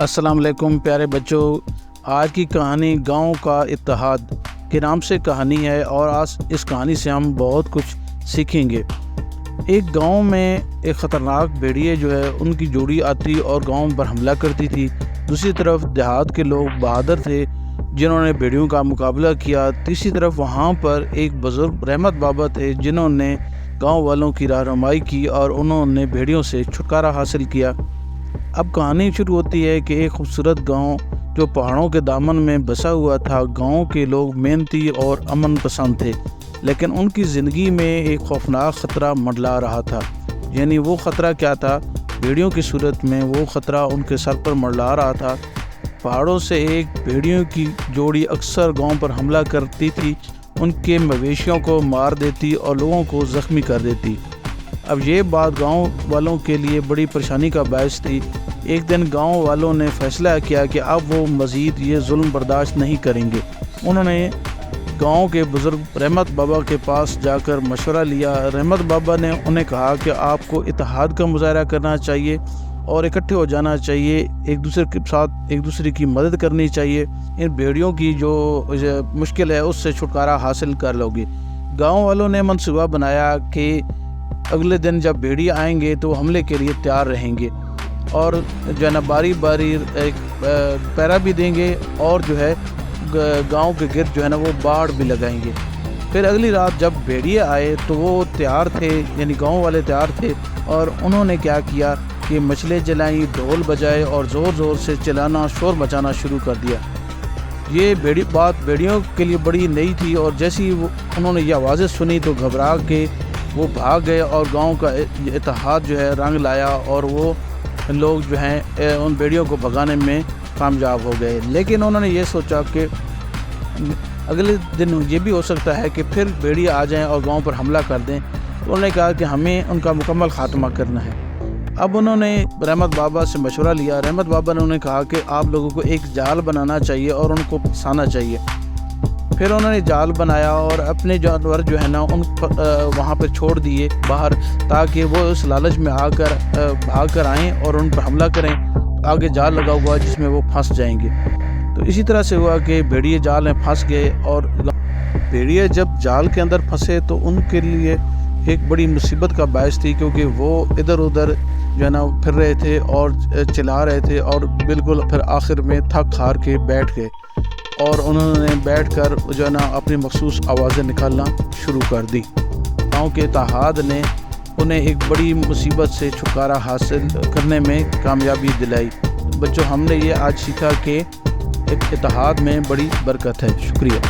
अस्सलाम वालेकुम प्यारे बच्चों। आज की कहानी गांव का इत्तेहाद के नाम से कहानी है और आज इस कहानी से हम बहुत कुछ सीखेंगे। एक गांव में एक ख़तरनाक भेड़िए जो है उनकी जोड़ी आती और गांव पर हमला करती थी। दूसरी तरफ देहात के लोग बहादुर थे जिन्होंने भेड़ियों का मुकाबला किया। तीसरी तरफ वहां पर एक बुज़ुर्ग रहमत बाबा थे जिन्होंने गांव वालों की रहनुमाई की और उन्होंने भेड़ियों से छुटकारा हासिल किया। अब कहानी शुरू होती है कि एक खूबसूरत गांव जो पहाड़ों के दामन में बसा हुआ था। गांव के लोग मेहनती और अमन पसंद थे, लेकिन उनकी ज़िंदगी में एक खौफनाक ख़तरा मंडला रहा था। यानी वो ख़तरा क्या था? भेड़ियों की सूरत में वो ख़तरा उनके सर पर मंडला रहा था। पहाड़ों से एक भेड़ियों की जोड़ी अक्सर गांव पर हमला करती थी, उनके मवेशियों को मार देती और लोगों को ज़ख्मी कर देती। अब ये बात गांव वालों के लिए बड़ी परेशानी का बायस थी। एक दिन गांव वालों ने फैसला किया कि अब वो मज़ीद ये जुल्म बर्दाश्त नहीं करेंगे। उन्होंने गांव के बुज़ुर्ग रहमत बाबा के पास जाकर मशवरा लिया। रहमत बाबा ने उन्हें कहा कि आपको इत्तेहाद का मुज़ाहरा करना चाहिए और इकट्ठे हो जाना चाहिए, एक दूसरे के साथ एक दूसरे की मदद करनी चाहिए। इन भेड़ियों की जो मुश्किल है उससे छुटकारा हासिल कर लोगे। गाँव वालों ने मंसूबा बनाया कि अगले दिन जब भेड़िए आएंगे तो हमले के लिए तैयार रहेंगे और जो है ना बारी बारी एक पैरा भी देंगे और जो है गांव के गिर्द जो है ना वो बाड़ भी लगाएंगे। फिर अगली रात जब भेड़िए आए तो वो तैयार थे, यानी गांव वाले तैयार थे और उन्होंने क्या किया कि मछलियाँ जलाई, ढोल बजाए और ज़ोर ज़ोर से चिल्लाना, शोर मचाना शुरू कर दिया। ये भेड़ियों के लिए बड़ी नई थी और जैसे ही उन्होंने ये आवाज़ें सुनी तो घबरा के वो भाग गए और गांव का इत्तेहाद जो है रंग लाया और वो लोग जो हैं उन भेड़ियों को भगाने में कामयाब हो गए। लेकिन उन्होंने ये सोचा कि अगले दिन ये भी हो सकता है कि फिर भेड़िए आ जाएं और गांव पर हमला कर दें। तो उन्होंने कहा कि हमें उनका मुकम्मल ख़ात्मा करना है। अब उन्होंने रहमत बाबा से मशवरा लिया। रहमत बाबा ने उन्हें कहा कि आप लोगों को एक जाल बनाना चाहिए और उनको फंसाना चाहिए। फिर उन्होंने जाल बनाया और अपने जानवर जो है ना उन वहाँ पर छोड़ दिए बाहर, ताकि वो उस लालच में आकर भाग कर आएँ और उन पर हमला करें। आगे जाल लगा हुआ जिसमें वो फंस जाएंगे। तो इसी तरह से हुआ कि भेड़िए जाल में फंस गए और भेड़िए जब जाल के अंदर फंसे तो उनके लिए एक बड़ी मुसीबत का बायस थी, क्योंकि वो इधर उधर जो है ना फिर रहे थे और चिल्ला रहे थे और बिल्कुल फिर आखिर में थक हार के बैठ गए और उन्होंने बैठकर जो है ना अपनी मखसूस आवाज़ें निकालना शुरू कर दी। गाँव के इत्तेहाद ने उन्हें एक बड़ी मुसीबत से छुटकारा हासिल करने में कामयाबी दिलाई। बच्चों, हमने ये आज सीखा कि इत्तेहाद में बड़ी बरकत है। शुक्रिया।